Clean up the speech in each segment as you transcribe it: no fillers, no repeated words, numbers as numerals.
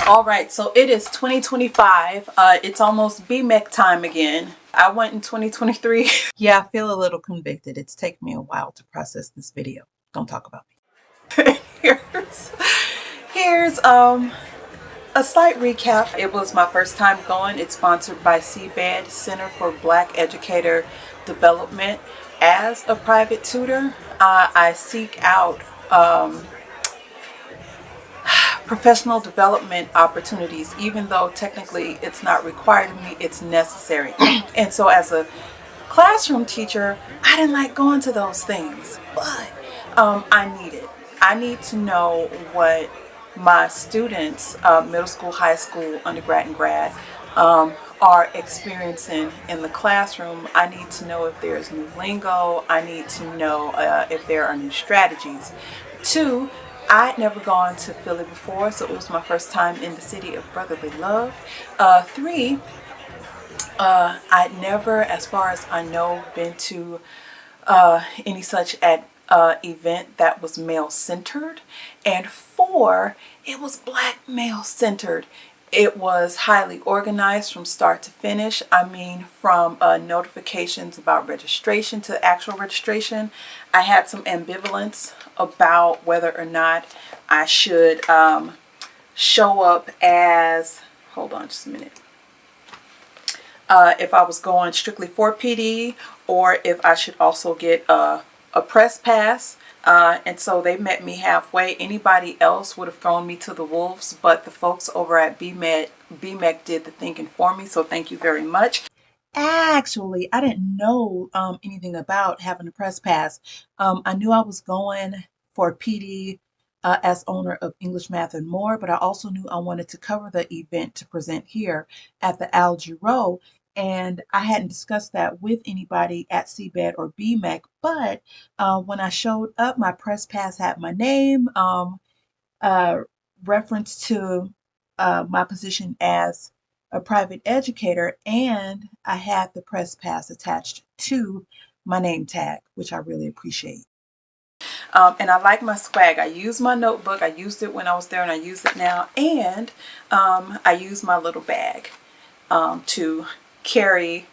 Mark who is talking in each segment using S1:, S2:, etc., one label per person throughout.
S1: All right, so it is 2025. It's almost BMEC time again. I went in 2023. Yeah, I feel a little convicted. It's taken me a while to process this video. Don't talk about me. Here's a slight recap. It was my first time going. It's sponsored by CBED, Center for Black Educator Development. As a private tutor, I seek out professional development opportunities, even though technically it's not required of me, it's necessary. And so as a classroom teacher, I didn't like going to those things, but I need it. I need to know what my students, middle school, high school, undergrad, and grad, are experiencing in the classroom. I need to know if there's new lingo. I need to know if there are new strategies. 2, I'd never gone to Philly before, so it was my first time in the city of brotherly love. 3, I'd never, as far as I know, been to any such event that was male-centered. And 4, it was Black male-centered. It was highly organized from start to finish. I mean, from notifications about registration to actual registration. I had some ambivalence about whether or not I should show up as, hold on just a minute, if I was going strictly for PD or if I should also get a press pass. And so they met me halfway. Anybody else would have thrown me to the wolves, but the folks over at BMEC did the thinking for me, so thank you very much. Actually, I didn't know anything about having a press pass. I knew I was going for PD as owner of English, Math, and More, but I also knew I wanted to cover the event to present here at the Al Giro. And I hadn't discussed that with anybody at CBED or BMEC, but when I showed up, my press pass had my name, reference to my position as a private educator, and I had the press pass attached to my name tag, which I really appreciate. And I like my swag. I use my notebook. I used it when I was there and I use it now. And I use my little bag to carry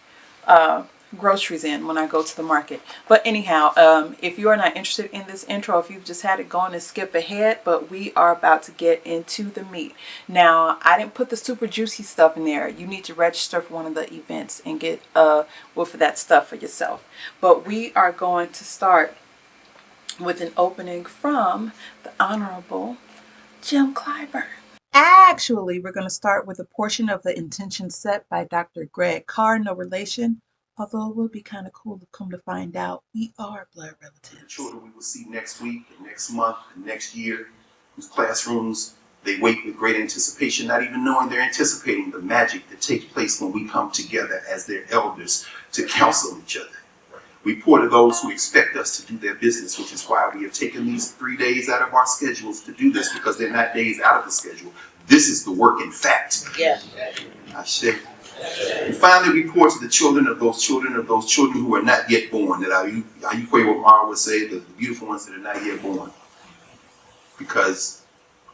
S1: groceries in when I go to the market. But anyhow, if you are not interested in this intro, if you've just had it going, and skip ahead, but we are about to get into the meat. Now, I didn't put the super juicy stuff in there. You need to register for one of the events and get for that stuff for yourself. But we are going to start with an opening from the Honorable Jim Clyburn. Actually, we're going to start with a portion of the intention set by Dr. Greg Carr, no relation, although it would be kind of cool to come to find out we are blood relatives.
S2: The children we will see next week and next month and next year, whose classrooms they wait with great anticipation, not even knowing they're anticipating the magic that takes place when we come together as their elders to counsel each other. We pour to those who expect us to do their business, which is why we have taken these 3 days out of our schedules to do this, because they're not days out of the schedule. This is the work in fact.
S1: Yeah.
S2: I say. And finally, we pour to the children of those children who are not yet born, that what Mara would say, the beautiful ones that are not yet born. Because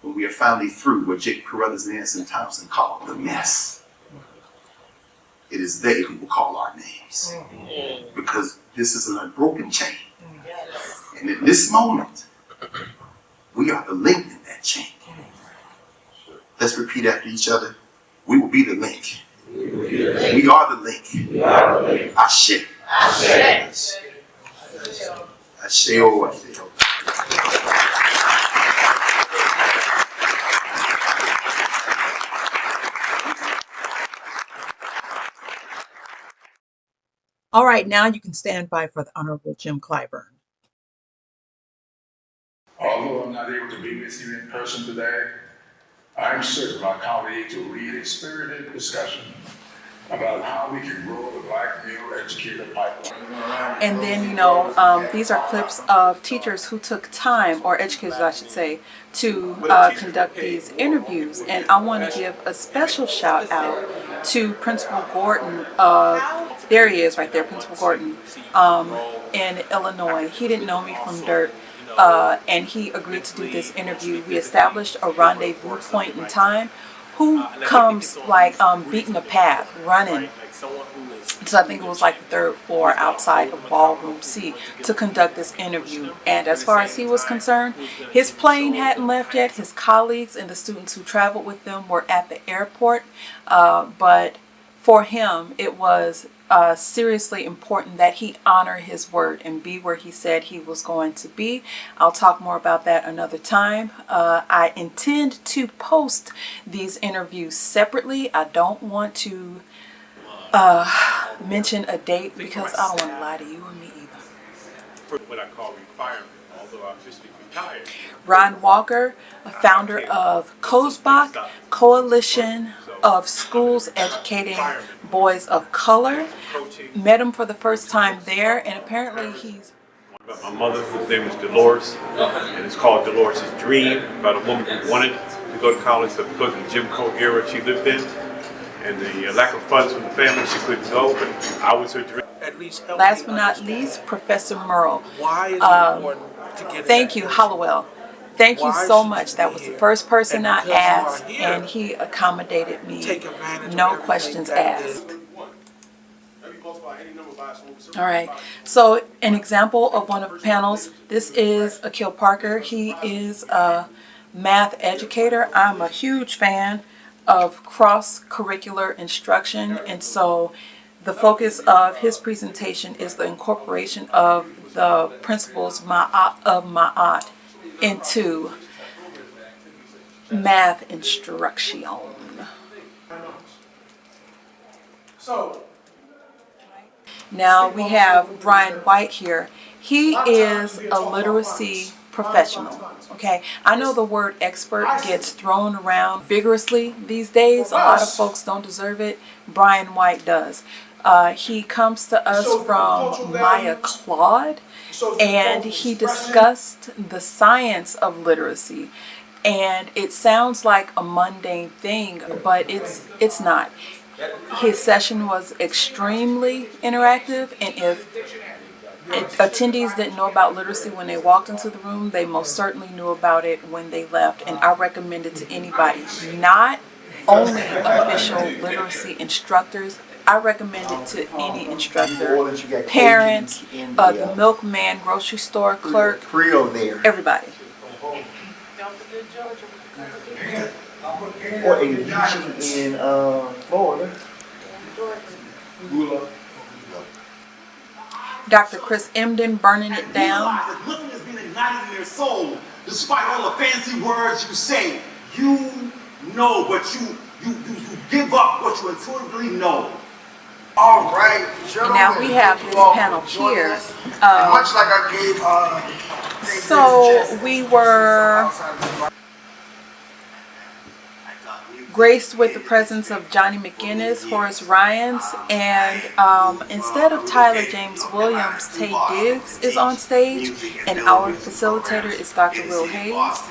S2: when we are finally through what Jake Carruthers and Anson Thompson called the mess, it is they who will call our names. Because this is an unbroken chain. And in this moment, we are the link in that chain. Let's repeat after each other. We will be the link. We are the link. Ashe. Ashe. Ashe.
S1: All right, now you can stand by for the Honorable Jim Clyburn.
S3: Although I'm not able to be with you in person today, I'm certain my colleagues will lead a spirited discussion about how we can grow the Black male educator pipeline.
S1: And then, these are clips of teachers who took time, or educators, I should say, to conduct these interviews. And I want to give a special shout out to Principal Gordon. There he is right there, Principal Gordon, in Illinois. He didn't know me from dirt. And he agreed to do this interview. We established a rendezvous point in time who comes like beating a path, running. So I think it was like the 3rd floor outside of Ballroom C to conduct this interview. And as far as he was concerned, his plane hadn't left yet. His colleagues and the students who traveled with them were at the airport. But for him, it was seriously important that he honor his word and be where he said he was going to be. I'll talk more about that another time. I intend to post these interviews separately. I don't want to mention a date because I don't want to lie to you or me either.
S4: What I call requirement, although I'm just retired.
S1: Ron Walker, a founder of COSBAC, Coalition of Schools Educating Boys of Color, met him for the first time there, and apparently he's...
S4: About my mother, whose name is Dolores, and it's called Dolores' Dream, about a woman who wanted to go to college, but because of the Jim Crow era she lived in, and the lack of funds from the family, she couldn't go, but I was her dream.
S1: Last but not least, Professor Merle. Thank you, Hollowell. Thank you so much. That was the first person I asked, and he accommodated me. No questions asked. All right. So an example of one of the panels, this is Akil Parker. He is a math educator. I'm a huge fan of cross-curricular instruction, and so the focus of his presentation is the incorporation of the principles of Ma'at into math instruction. Now we have Brian White here. He is a literacy professional. Okay, I know the word expert gets thrown around vigorously these days. A lot of folks don't deserve it. Brian White does. He comes to us from Maya Claude, and he discussed the science of literacy. And it sounds like a mundane thing, but it's not. His session was extremely interactive, and if attendees didn't know about literacy when they walked into the room, they most certainly knew about it when they left. And I recommend it to anybody, not only official literacy instructors. I recommend it to any instructor, parents, the milkman, grocery store clerk, everybody.
S5: Or a beach in Florida.
S1: Dr. Chris Emden burning it down.
S6: Nothing has been ignited in their soul, despite all the fancy words you say. You know, but you give up what you intuitively know.
S5: All right.
S1: And now we have this panel here.
S5: Much like I gave.
S1: So we were graced with the presence of Johnny McGinnis, Horace Ryans, and instead of Tyler James Williams, Tay Diggs is on stage, and our facilitator is Dr. Will Hayes.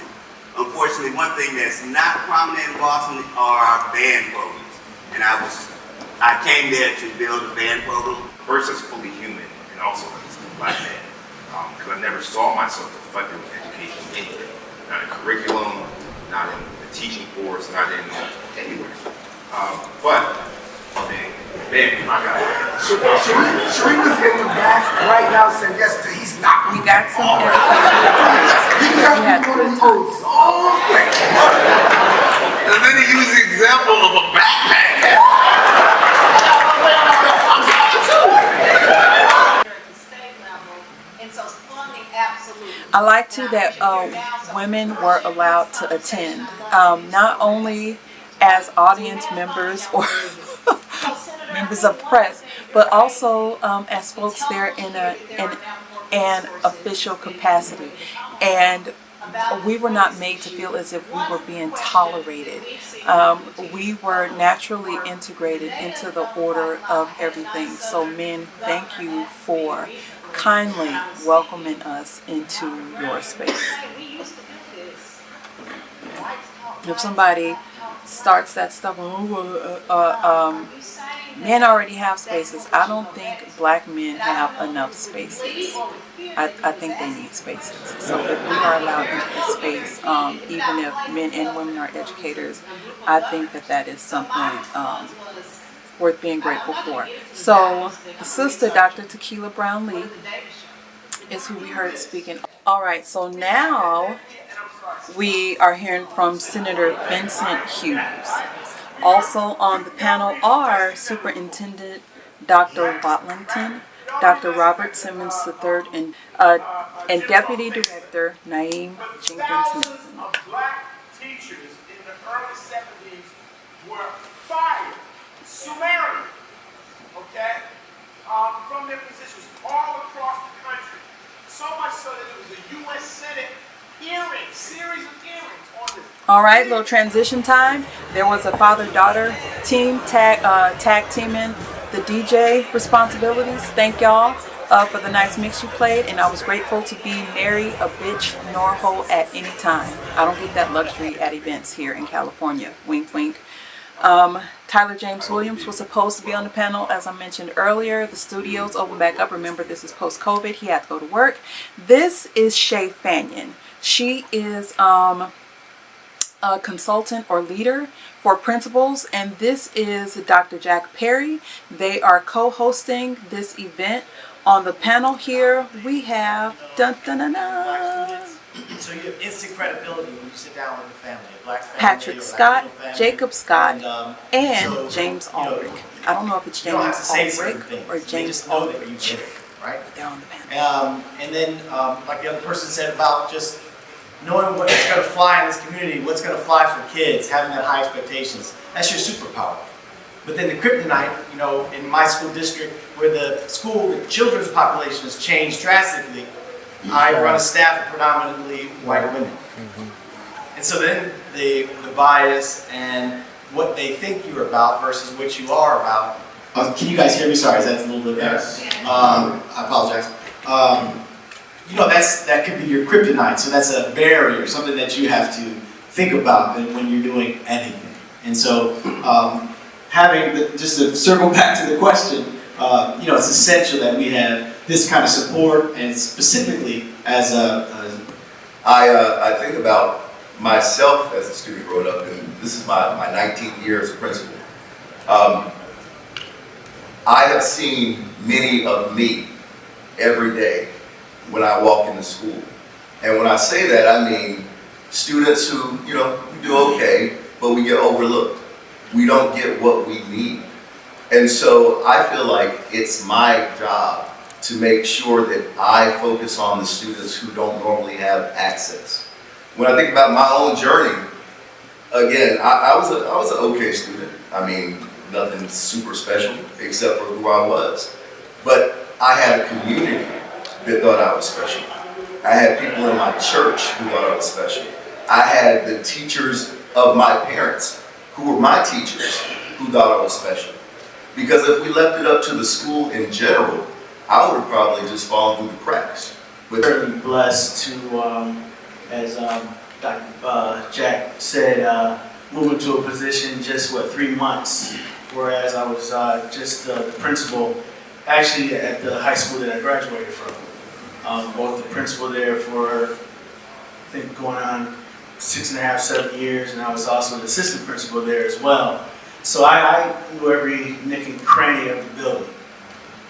S7: Unfortunately, one thing that's not prominent in Boston are our band programs. And I came there to build a band program.
S8: First, it's fully human, and also it's a black man. Because I never saw myself reflected in education anywhere. Not in curriculum, not in the teaching force, not in anywhere. But, man, my God.
S5: Shereen was in the back right now saying yes, he's not.
S1: We got some
S5: He had good time.
S7: And then he used the example of a backpack.
S1: I like too that women were allowed to attend, not only as audience members or members of press, but also as folks there in an official capacity. And we were not made to feel as if we were being tolerated. We were naturally integrated into the order of everything. So men, thank you for kindly welcoming us into your space. If somebody starts that stuff, Men already have spaces. I don't think black men have enough spaces. I think they need spaces. So if we are allowed into the space, even if men and women are educators, I think that is something worth being grateful for. So the sister, Dr. Tequila Brown Lee, is who we heard speaking. All right, so now we are hearing from Senator Vincent Hughes. Also on the panel are Superintendent Dr. Watlington, Dr. Robert Simmons III, and Deputy Director Naeem Jenkins-Nixon.
S6: Thousands of black teachers in the early 70s were fired summarily, okay, from their positions all across the country. So much so that it was a U.S. Senate hearing, series of hearings on this.
S1: All right, little transition time. There was a father-daughter team tag teaming the DJ responsibilities. Thank y'all for the nice mix you played, and I was grateful to be nary a bitch nor hoe at any time. I don't get that luxury at events here in California. Wink, wink. Tyler James Williams was supposed to be on the panel, as I mentioned earlier. The studios opened back up. Remember, this is post-COVID. He had to go to work. This is Shay Fanyon. She is a consultant or leader for principals, and this is Dr. Jack Perry. They are co-hosting this event. On the panel here, we have
S9: so you have instant credibility when you sit down with a family, a black family,
S1: Patrick
S9: or
S1: Scott,
S9: Latino family,
S1: Jacob Scott, and
S9: so,
S1: James
S9: you know,
S1: Ulrich. I don't know if it's
S9: you don't have
S1: James
S9: to say certain
S1: Ulrich
S9: things.
S1: or
S9: They
S1: James
S9: just know that you
S1: Ulrich.
S9: did it, right?
S1: They're on the panel.
S9: And then, like the other person said about just knowing what's going to fly in this community, what's going to fly for kids, having that high expectations, that's your superpower. But then the kryptonite, you know, in my school district, where the children's population has changed drastically, I run a staff of predominantly white women. And so then the bias and what they think you're about versus what you are about. Can you guys hear me? Sorry, that's a little bit better. I apologize. You know, that could be your kryptonite. So that's a barrier, something that you have to think about when you're doing anything. And so just to circle back to the question, you know, it's essential that we have this kind of support, and specifically as
S10: I think about myself as a student growing up, and this is my 19th year as a principal. I have seen many of me every day when I walk into school. And when I say that, I mean students who, you know, we do okay, but we get overlooked. We don't get what we need. And so I feel like it's my job to make sure that I focus on the students who don't normally have access. When I think about my own journey, again, I was an okay student. I mean, nothing super special except for who I was. But I had a community that thought I was special. I had people in my church who thought I was special. I had the teachers of my parents who were my teachers who thought I was special. Because if we left it up to the school in general, I would have probably just fallen through the cracks.
S9: We're certainly blessed to, as Dr. Jack said, move into a position just, 3 months, whereas I was just the principal, actually at the high school that I graduated from. Both the principal there for, I think, going on 6.5, 7 years, and I was also the assistant principal there as well. So I knew every nick and cranny of the building.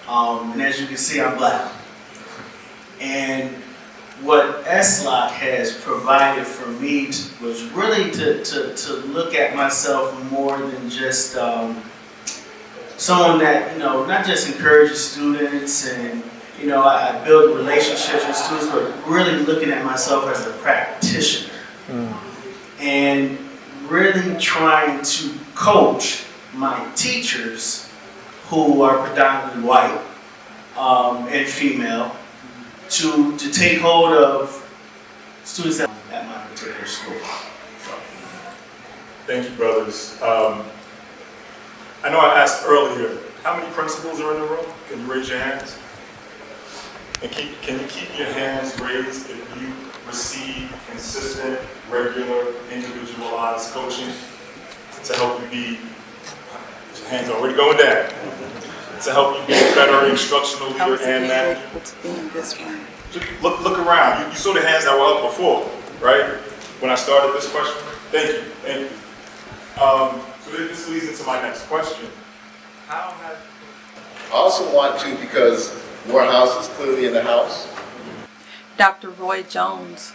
S9: And as you can see, I'm black. And what SLOC has provided for me was really to look at myself more than just someone that, you know, not just encourages students and, you know, I build relationships with students, but really looking at myself as a practitioner. And really trying to coach my teachers who are predominantly white and female to take hold of students at my particular school.
S11: Thank you, brothers. I know I asked earlier, how many principals are in the room? Can you raise your hands? And can you keep your hands raised if you receive consistent, regular, individualized coaching to help you be The hand's already going down. To help you be a better instructional
S1: I
S11: leader
S1: was
S11: and
S1: again
S11: that.
S1: grateful to be in this room.
S11: Look around. You saw the hands that were up before, right? When I started this question. Thank you. Thank you. So this leads into my next question. How has...
S10: I also want to, because Morehouse is clearly in the house.
S1: Dr. Roy Jones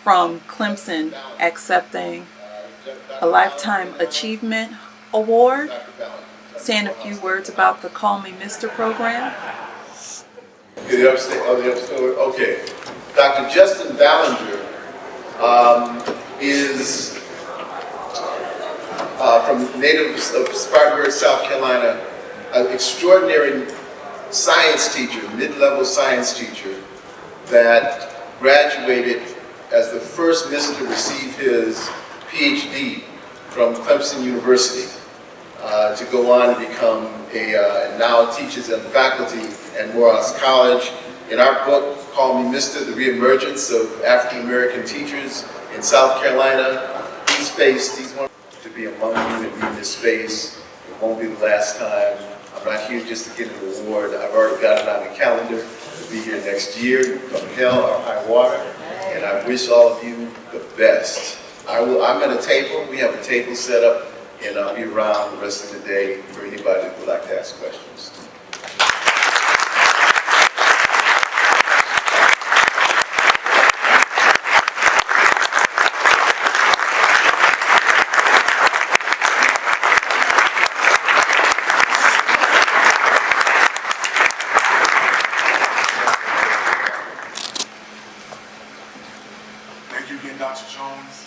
S1: from Clemson accepting a Lifetime Achievement Award, saying a few words about the Call Me Mr. program.
S10: The upstate, okay. Dr. Justin Ballinger is from native of Spartanburg, South Carolina, an extraordinary science teacher, mid-level science teacher that graduated as the first Mr. to receive his PhD from Clemson University, to go on and become and now teaches at the faculty at Morehouse College. In our book, Call Me Mr., The Reemergence of African American Teachers in South Carolina, he's one to be among you and be in this space. It won't be the last time. I'm not here just to get an award. I've already got it on the calendar to be here next year, come hell or high water, and I wish all of you the best. I'm at a table. We have a table set up, and I'll be around the rest of the day for anybody that would like to ask questions.
S6: Thank you again, Dr. Jones.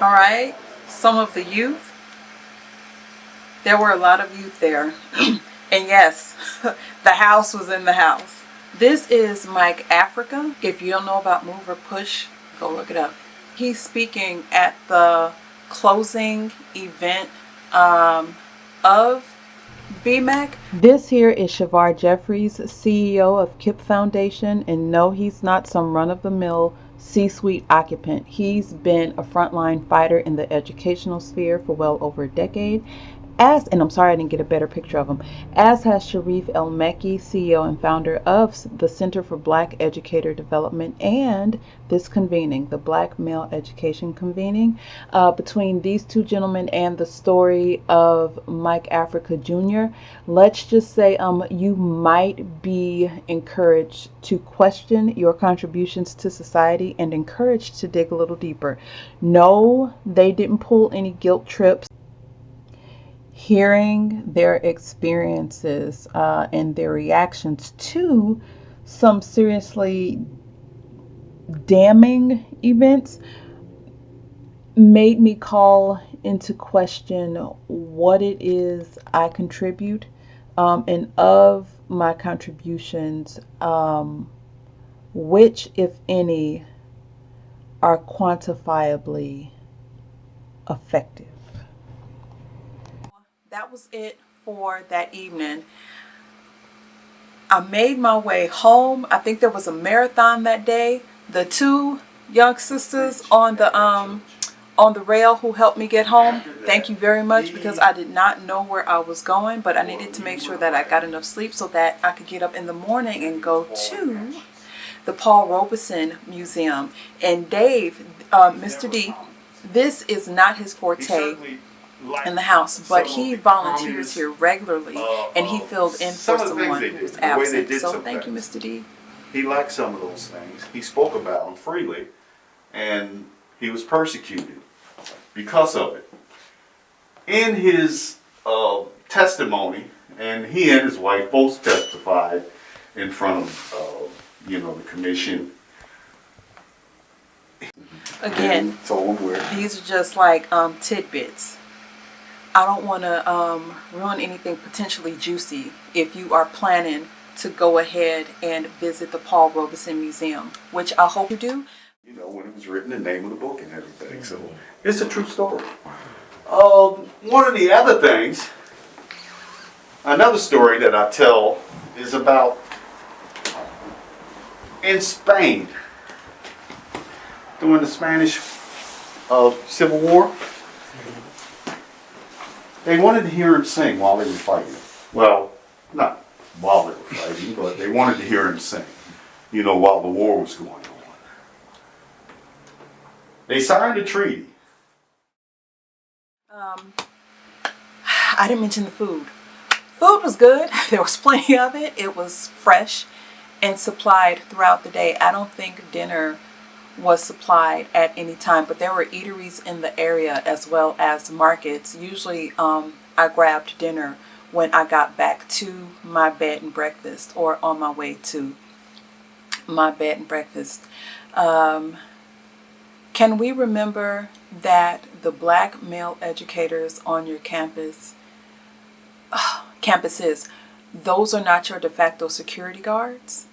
S1: All right, some of the youth. There were a lot of youth there. And yes, the house was in the house. This is Mike Africa. If you don't know about Move or Push, go look it up. He's speaking at the closing event of BMEC. This here is Shavar Jeffries, CEO of KIP Foundation, and no, he's not some run-of-the-mill C-suite occupant. He's been a frontline fighter in the educational sphere for well over a decade. And I'm sorry I didn't get a better picture of him, as has Sharif El-Mekki, CEO and founder of the Center for Black Educator Development, and this convening, the Black Male Education Convening. Between these two gentlemen and the story of Mike Africa Jr., let's just say you might be encouraged to question your contributions to society and encouraged to dig a little deeper. No, they didn't pull any guilt trips. Hearing their experiences and their reactions to some seriously damning events made me call into question what it is I contribute, and of my contributions, which, if any, are quantifiably effective. That was it for that evening. I made my way home. I think there was a marathon that day. The two young sisters on the rail who helped me get home, thank you very much, because I did not know where I was going, but I needed to make sure that I got enough sleep so that I could get up in the morning and go to the Paul Robeson Museum. And Dave, Mr. D, this is not his forte in the house, but he volunteers here regularly, and he filled in for someone who was absent. So thank you, Mr. D.
S12: He liked some of those things. He spoke about them freely, and he was persecuted because of it. In his testimony, and he and his wife both testified in front of the commission.
S1: Again, these are just like tidbits. I don't want to ruin anything potentially juicy if you are planning to go ahead and visit the Paul Robeson Museum, which I hope you do.
S12: When it was written, the name of the book and everything. So it's a true story. One of the other things, another story that I tell is about in Spain during the Spanish Civil War. They wanted to hear him sing while they were fighting. Well, not while they were fighting, but they wanted to hear him sing, you know, while the war was going on. They signed a treaty.
S1: I didn't mention the food. Food was good. There was plenty of it. It was fresh and supplied throughout the day. I don't think dinner was supplied at any time, but there were eateries in the area as well as markets. Usually I grabbed dinner when I got back to my bed and breakfast or on my way to my bed and breakfast. Can we remember that the black male educators on your campuses, those are not your de facto security guards?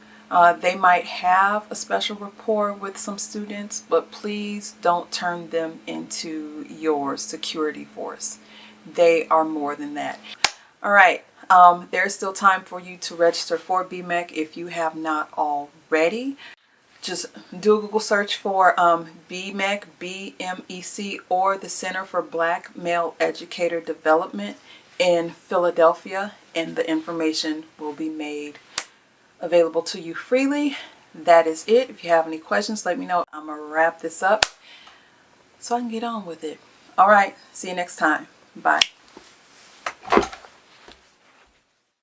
S1: They might have a special rapport with some students, but please don't turn them into your security force. They are more than that. All right, there's still time for you to register for BMEC if you have not already. Just do a Google search for BMEC, BMEC, or the Center for Black Male Educator Development in Philadelphia, and the information will be made available to you freely. That is it. If you have any questions, let me know. I'm going to wrap this up so I can get on with it. All right, see you next time. Bye.